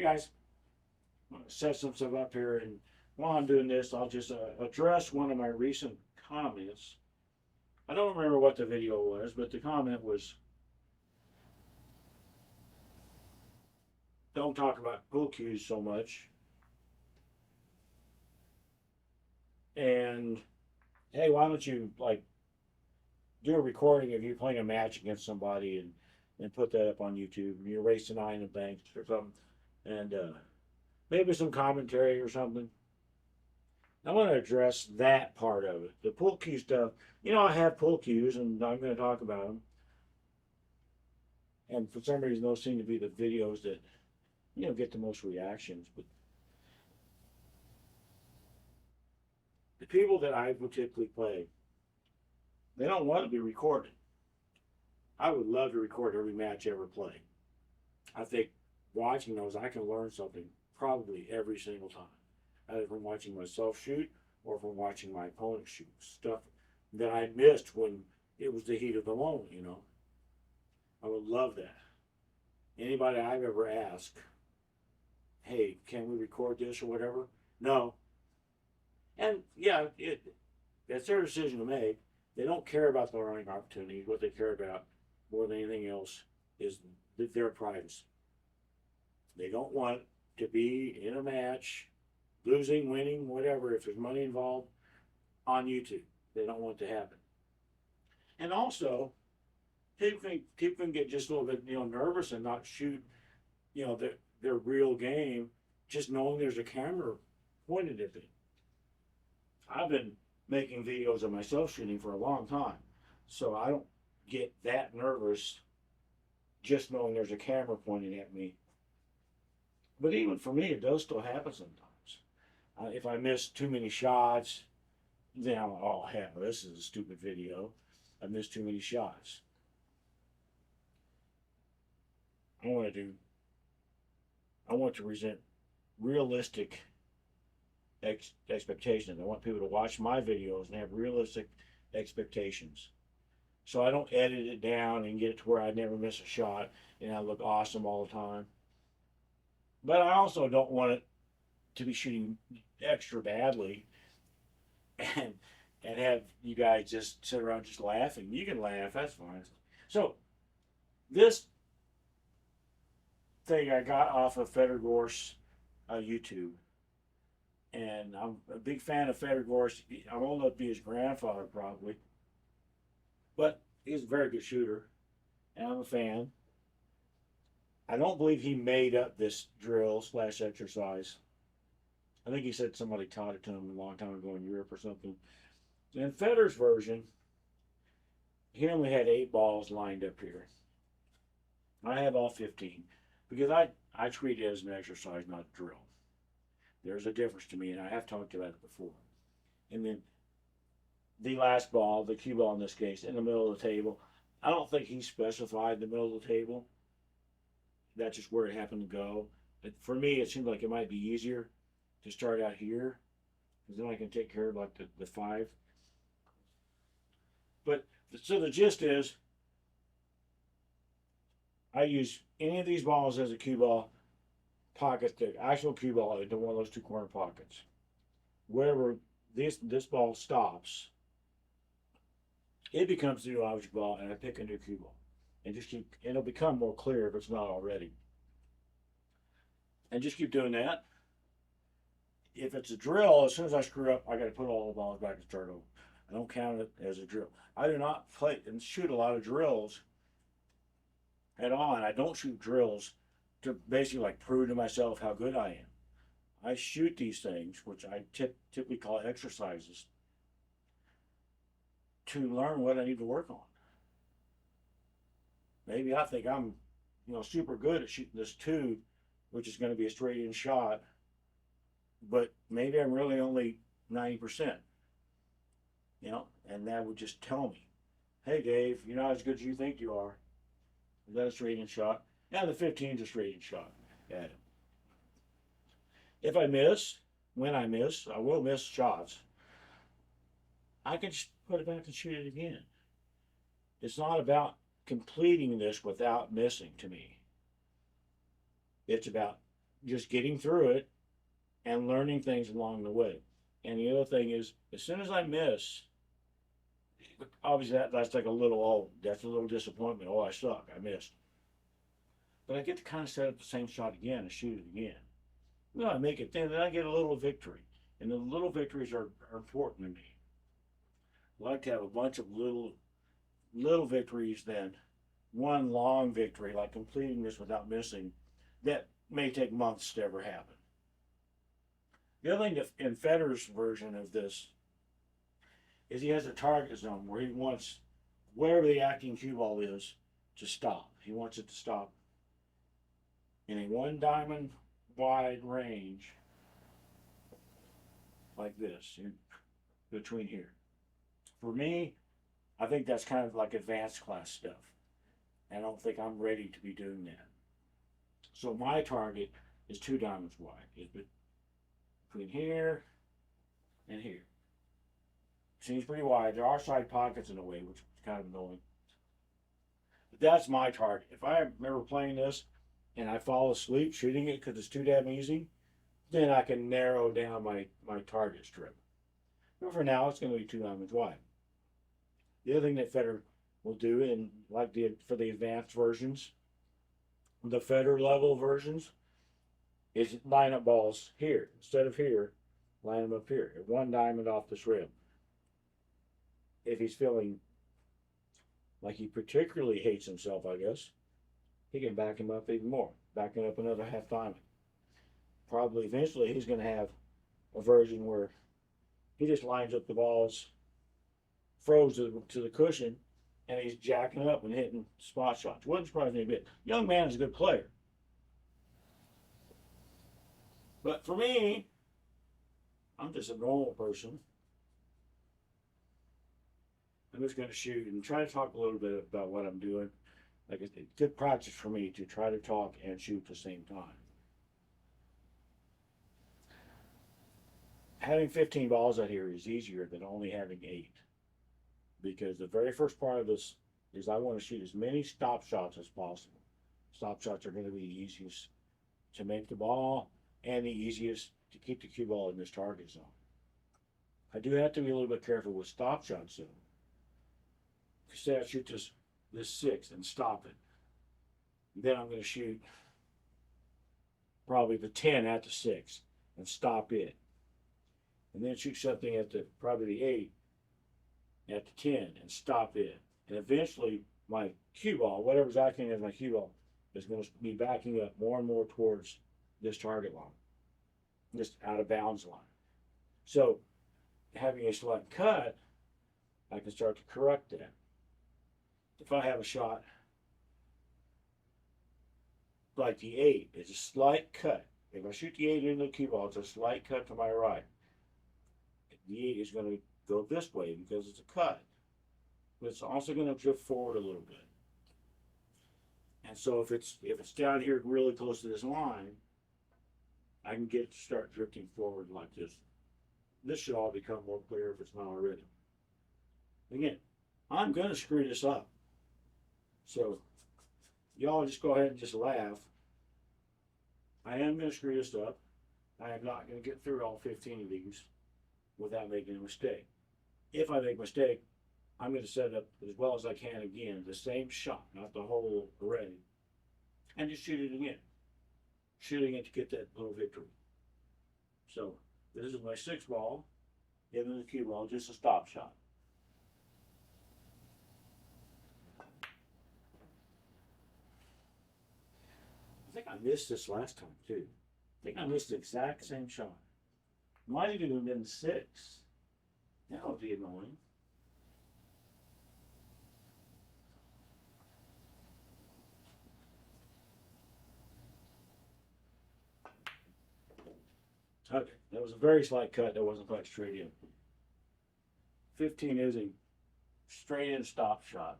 guys, I'm gonna set some stuff up here, and while I'm doing this, I'll just address one of my recent comments. I don't remember what the video was, but the comment was, don't talk about pool cues so much. And hey, why don't you like do a recording of you playing a match against somebody and put that up on YouTube? You're racing nine and banks or something, and maybe some commentary or something. I want to address that part of it. The pool cue stuff. You know, I have pool cues, and I'm going to talk about them. And for some reason, those seem to be the videos that get the most reactions. But the people that I would typically play, they don't want to be recorded. I would love to record every match I ever play. I think watching those, I can learn something probably every single time, either from watching myself shoot or from watching my opponent shoot stuff that I missed when it was the heat of the moment. I would love that. Anybody I've ever asked, hey, can we record this or whatever? No. And yeah, it's their decision to make. They don't care about the learning opportunities. What they care about more than anything else is their privacy. They don't want to be in a match, losing, winning, whatever, if there's money involved, on YouTube. They don't want it to happen. And also, people can get just a little bit nervous and not shoot their real game just knowing there's a camera pointed at them. I've been making videos of myself shooting for a long time, so I don't get that nervous just knowing there's a camera pointing at me. But even for me, it does still happen sometimes. If I miss too many shots, then I'm like, oh hell, this is a stupid video. I missed too many shots. I want to present realistic expectations. I want people to watch my videos and have realistic expectations. So I don't edit it down and get it to where I never miss a shot and I look awesome all the time. But I also don't want it to be shooting extra badly and have you guys just sit around just laughing. You can laugh, that's fine. So this thing I got off of Fedor Gorst YouTube. And I'm a big fan of Fedor Gorst. I'm old enough to be his grandfather, probably. But he's a very good shooter, and I'm a fan. I don't believe he made up this drill / exercise. I think he said somebody taught it to him a long time ago in Europe or something. In Fedor's version, he only had 8 balls lined up here. I have all 15 because I treat it as an exercise, not a drill. There's a difference to me, and I have talked about it before. And then the last ball, the cue ball in this case, in the middle of the table. I don't think he specified the middle of the table. That's just where it happened to go. But for me, it seemed like it might be easier to start out here, because then I can take care of like the 5. But so the gist is, I use any of these balls as a cue ball. Pocket the actual cue ball into one of those 2 corner pockets. Wherever this ball stops, it becomes the new object ball, and I pick a new cue ball, and just keep. And it'll become more clear if it's not already. And just keep doing that. If it's a drill, as soon as I screw up, I got to put all the balls back and start over. I don't count it as a drill. I do not play and shoot a lot of drills at all, and I don't shoot drills to basically like prove to myself how good I am. I shoot these things, which I typically call exercises, to learn what I need to work on. Maybe I think I'm, super good at shooting this 2, which is going to be a straight in shot, but maybe I'm really only 90%. And that would just tell me, hey Dave, you're not as good as you think you are. Is that a straight in shot? Yeah, the 15 is a straight in shot at it. If I miss, when I miss, I will miss shots. I can just put it back and shoot it again. It's not about completing this without missing to me. It's about just getting through it and learning things along the way. And the other thing is, as soon as I miss, obviously that's like a little, oh, that's a little disappointment. Oh, I suck, I missed. But I get to kind of set up the same shot again and shoot it again. Well, I make it then I get a little victory. And the little victories are important to me. I like to have a bunch of little victories than one long victory, like completing this without missing, that may take months to ever happen. The other thing in Fedor's version of this is he has a target zone where he wants whatever the acting cue ball is to stop. He wants it to stop in a 1 diamond wide range like this, in between here. For me, I think that's kind of like advanced class stuff. I don't think I'm ready to be doing that. So my target is 2 diamonds wide. It's between here and here. Seems pretty wide. There are side pockets in the way, which is kind of annoying. But that's my target. If I remember playing this and I fall asleep shooting it because it's too damn easy, then I can narrow down my target strip. But for now, it's going to be 2 diamonds wide. The other thing that Fedor will do, and like for the advanced versions, the Fedor level versions, is line up balls here. Instead of here, line them up here. At 1 diamond off this rim. If he's feeling like he particularly hates himself, I guess, he can back him up even more. Back him up another half diamond. Probably eventually he's going to have a version where he just lines up the balls, froze to the cushion, and he's jacking up and hitting spot shots. Wouldn't surprise me a bit. Young man is a good player. But for me, I'm just a normal person. I'm just going to shoot and try to talk a little bit about what I'm doing. Like it's good practice for me to try to talk and shoot at the same time. Having 15 balls out here is easier than only having 8. Because the very first part of this is I want to shoot as many stop shots as possible. Stop shots are going to be the easiest to make the ball and the easiest to keep the cue ball in this target zone. I do have to be a little bit careful with stop shots though. Say I shoot this 6 and stop it. Then I'm going to shoot probably the 10 at the 6 and stop it. And then shoot something at probably the 8 at the 10 and stop it. And eventually my cue ball, whatever's acting as my cue ball, is going to be backing up more and more towards this target line. Just out of bounds line. So having a select cut, I can start to correct that. If I have a shot like the 8, it's a slight cut. If I shoot the 8 into the cue ball, it's a slight cut to my right. The 8 is going to go this way because it's a cut. But it's also going to drift forward a little bit. And so if it's down here really close to this line, I can get it to start drifting forward like this. This should all become more clear if it's not already. Again, I'm going to screw this up. So y'all just go ahead and just laugh. I am going to screw this up. I am not going to get through all 15 of these without making a mistake. If I make a mistake, I'm going to set it up as well as I can again, the same shot, not the whole array, and just shoot it again. Shooting it to get that little victory. So this is my 6 ball, into the cue ball, just a stop shot. I think I missed this last time too. I think I missed the exact same shot. Might even have been 6. That would be annoying. Okay, that was a very slight cut. That wasn't quite straight in. 15 is a straight in stop shot.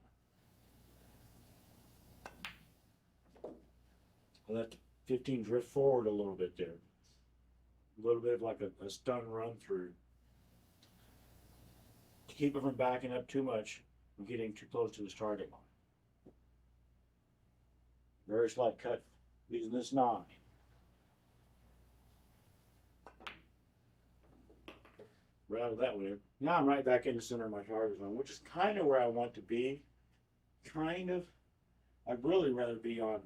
I'll let 15 drift forward a little bit there. A little bit of like a stun run through. To keep it from backing up too much and getting too close to this target line. Very slight cut using this 9. rattle that one in. Now I'm right back in the center of my target zone, which is kind of where I want to be. Kind of. I'd really rather be on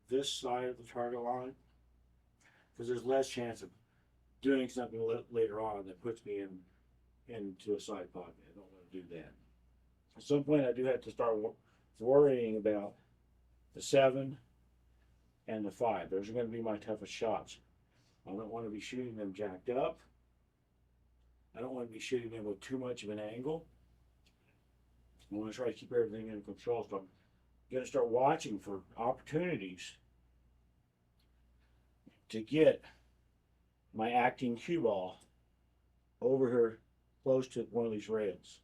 this side of the target line because there's less chance of doing something later on that puts me into a side pocket. I don't want to do that. At some point, I do have to start worrying about the 7 and the 5. Those are going to be my toughest shots. I don't want to be shooting them jacked up. I don't want to be shooting them with too much of an angle. I want to try to keep everything in control. So I'm going to start watching for opportunities to get my acting cue ball over here close to one of these rails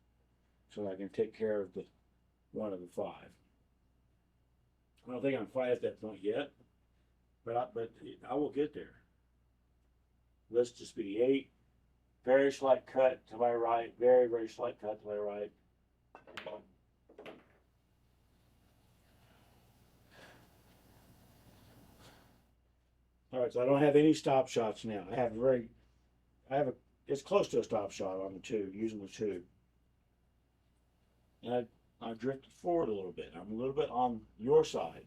so that I can take care of the one of the 5. I don't think I'm quite at that point yet, but I will get there. Let's just be 8. Very slight cut to my right. Very, very slight cut to my right. All right, so I don't have any stop shots now. It's close to a stop shot on the 2, using the 2. And I drifted forward a little bit. I'm a little bit on your side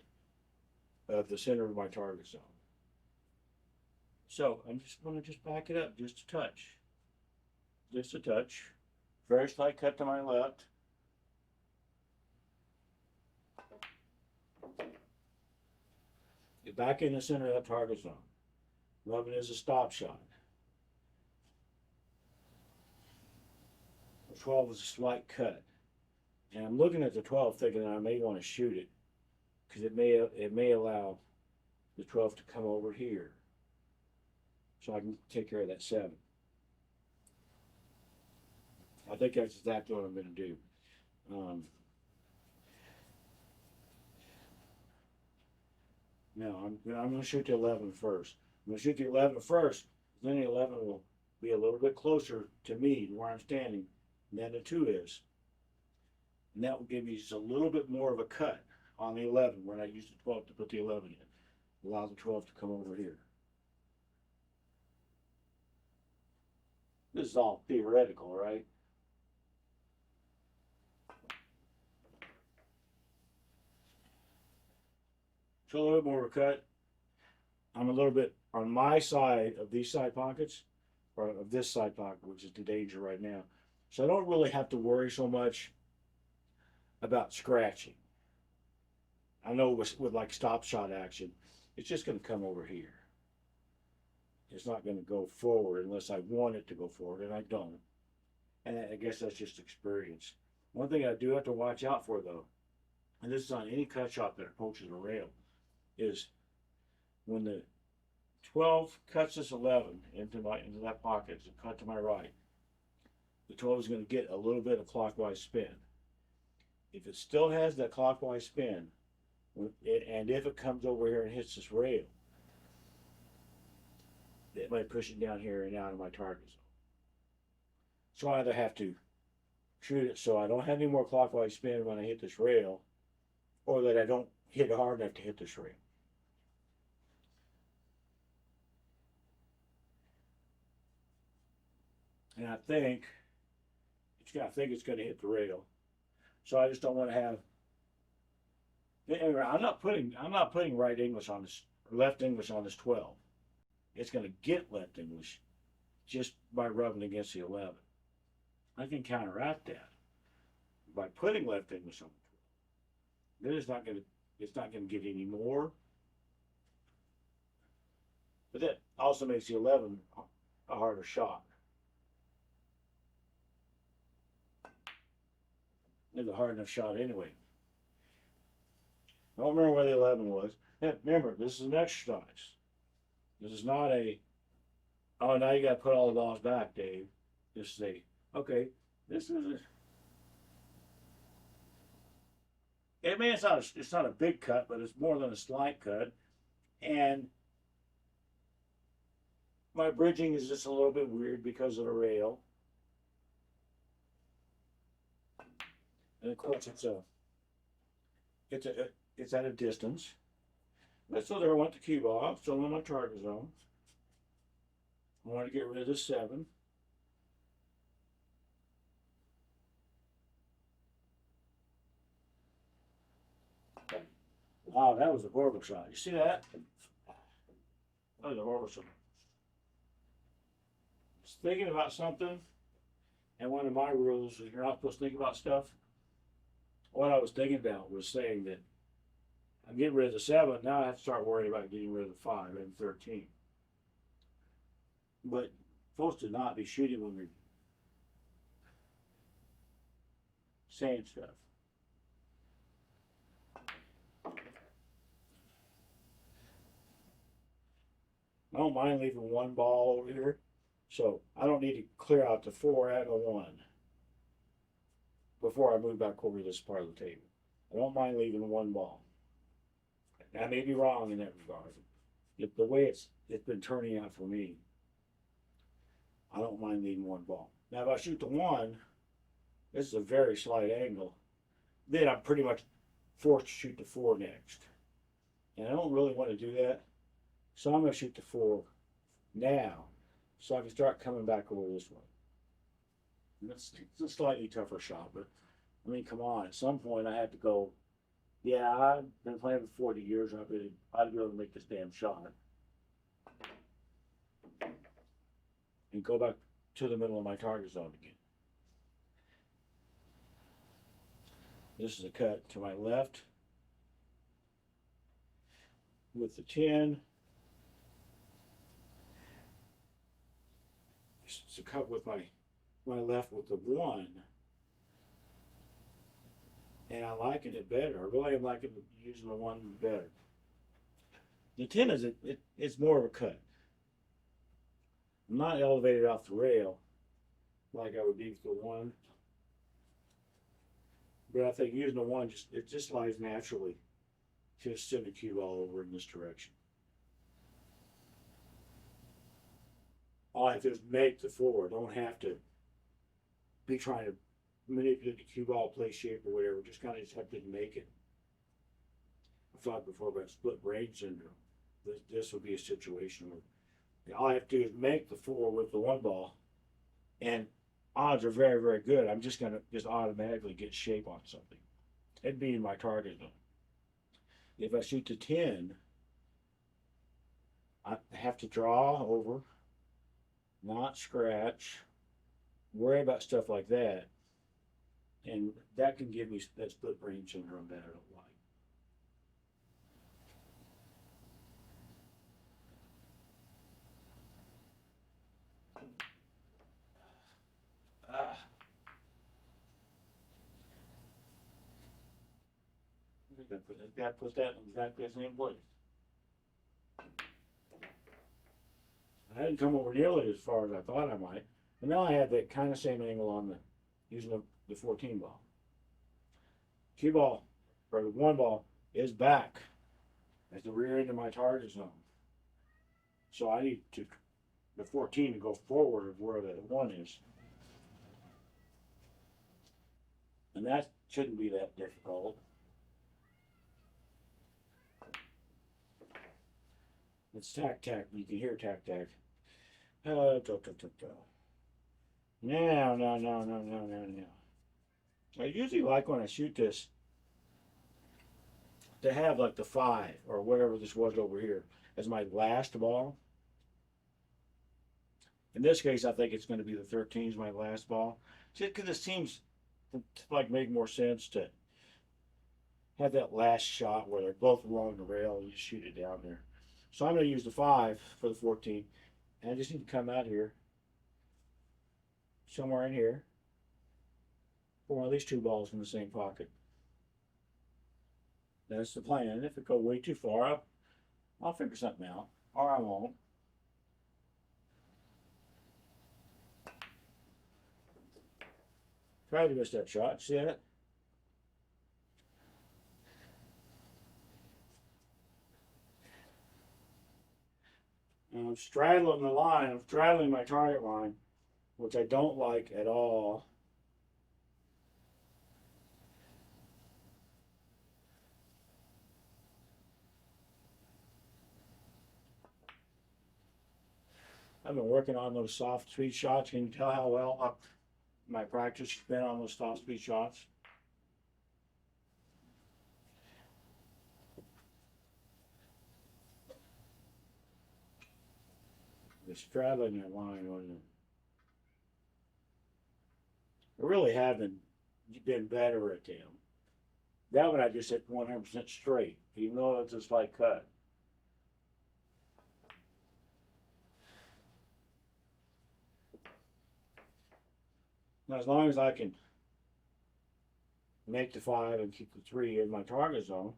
of the center of my target zone. So I'm just going to just back it up just a touch. Just a touch. Very slight cut to my left. Get back in the center of that target zone. 11 is a stop shot. 12 is a slight cut. And I'm looking at the 12 thinking that I may want to shoot it because it may allow the 12 to come over here so I can take care of that 7. I think that's exactly what I'm going to do. Now I'm going to shoot the 11 first. I'm going to shoot the 11 first. Then the 11 will be a little bit closer to me, to where I'm standing, than the 2 is. And that will give me just a little bit more of a cut on the 11 when I use the 12 to put the 11 in. Allow the 12 to come over here. This is all theoretical, right? So a little bit more of a cut. I'm a little bit on my side of these side pockets, or of this side pocket, which is the danger right now. So I don't really have to worry so much about scratching. I know with like stop shot action, it's just going to come over here. It's not going to go forward unless I want it to go forward, and I don't. And I guess that's just experience. One thing I do have to watch out for, though, and this is on any cut shot that approaches a rail, is when the 12 cuts this 11 into that pocket, it's a cut to my right, the 12 is going to get a little bit of clockwise spin. If it still has that clockwise spin, and if it comes over here and hits this rail, it might push it down here and out of my target zone. So I either have to shoot it so I don't have any more clockwise spin when I hit this rail, or that I don't hit hard enough to hit this rail. And I think it's going to hit the rail. So I just don't want to have. Anyway, I'm not putting right English on this, or left English on this 12. It's going to get left English just by rubbing against the 11. I can counteract that by putting left English on the 12. Then it's not going to get any more. But that also makes the 11 a harder shot. It's a hard enough shot anyway. I don't remember where the 11 was. Remember, this is an exercise. This is not a, oh, now you got to put all the balls back, Dave. Just say, okay, this is I mean, it's not a big cut, but it's more than a slight cut. And my bridging is just a little bit weird because of the rail. And of course, it's at a distance. But so there I want the cue ball, still in my target zone. I want to get rid of the 7. Wow, that was a horrible shot. You see that? That was a horrible shot. I was thinking about something, and one of my rules is you're not supposed to think about stuff. What I was thinking about was saying that I'm getting rid of the 7. Now I have to start worrying about getting rid of the 5 and 13. But supposed to not be shooting when we're saying stuff. I don't mind leaving one ball over here, so I don't need to clear out the 4 and the 1 before I move back over to this part of the table. I don't mind leaving one ball. I may be wrong in that regard. If the way it's been turning out for me, I don't mind leaving one ball. Now, if I shoot the 1, this is a very slight angle, then I'm pretty much forced to shoot the 4 next. And I don't really want to do that. So I'm going to shoot the 4 now, so I can start coming back over this way. It's a slightly tougher shot, but I mean, come on. At some point, I have to go. Yeah, I've been playing for 40 years. I'd be able to make this damn shot and go back to the middle of my target zone again. This is a cut to my left with the 10. It's a cut with my left with the 1. And I'm liking it better. I really am liking using the 1 better. The 10 is it's more of a cut. I'm not elevated off the rail like I would be with the 1. But I think using the 1 it just slides naturally to send the cue ball over in this direction. All I have to do is make the 4. Don't have to be trying to manipulate the cue ball, play shape or whatever. Just kind of have to make it. I've thought before about split brain syndrome. This would be a situation where all I have to do is make the 4 with the 1 ball, and odds are very, very good. I'm just going to just automatically get shape on something. It'd be in my target zone. If I shoot the 10, I have to draw over, not scratch, worry about stuff like that. And that can give me that split brain syndrome that I don't like. Got to put that in exactly the same place. I hadn't come over nearly as far as I thought I might. And now I have that kind of same angle on using the 14 ball. Cue ball, or the 1 ball, is back at the rear end of my target zone. So I need the 14 to go forward of where the 1 is. And that shouldn't be that difficult. It's tack. You can hear tack. No. I usually like when I shoot this to have like the 5 or whatever this was over here as my last ball. In this case, I think it's going to be the 13 is my last ball. Just because it seems to like make more sense to have that last shot where they're both along the rail and you shoot it down there. So I'm going to use the 5 for the 14. And I just need to come out here, somewhere in here, for at least 2 balls in the same pocket. That's the plan. If it goes way too far up, I'll figure something out, or I won't. Tried to miss that shot. See that? And I'm straddling the line. I'm straddling my target line, which I don't like at all. I've been working on those soft speed shots. Can you tell how well my practice has been on those soft speed shots? straddling that line, wasn't it? I really haven't been better at them. That one I just hit 100% straight, even though it's a slight cut. Now, as long as I can make the 5 and keep the 3 in my target zone,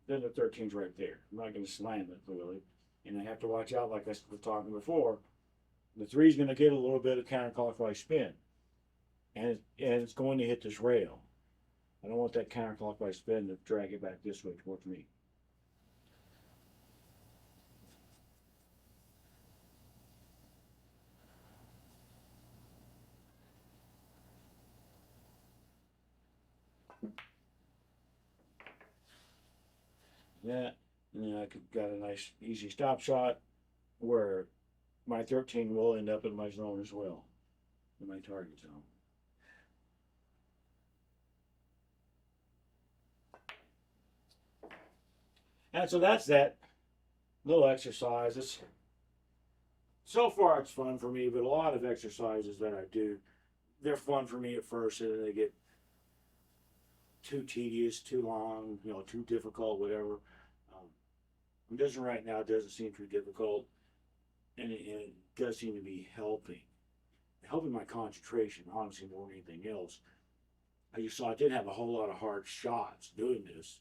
then the 13's right there. I'm not going to slam it really. And I have to watch out, like I was talking before. The 3's going to get a little bit of counterclockwise spin. And it's going to hit this rail. I don't want that counterclockwise spin to drag it back this way towards me. Yeah, and then I got a nice easy stop shot where my 13 will end up in my zone as well, in my target zone. And so that's that little exercise. So far it's fun for me, but a lot of exercises that I do, they're fun for me at first, and then they get too tedious, too long, too difficult, whatever. This one right now doesn't seem too difficult, and it does seem to be helping my concentration, honestly, more than anything else. You saw I didn't have a whole lot of hard shots doing this,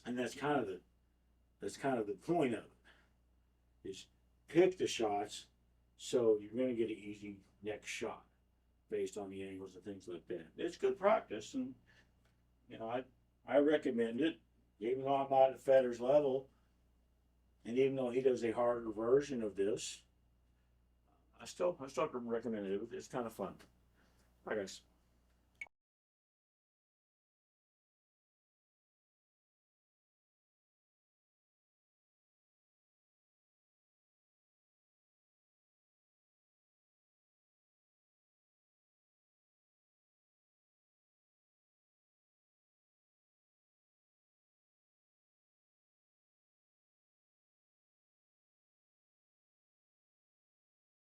and that's kind of the point of it. Is pick the shots so you're going to get an easy next shot based on the angles and things like that. It's good practice, and I recommend it, even though I'm not at Fedor's level. And even though he does a harder version of this, I still recommend it. It's kind of fun. Bye, guys.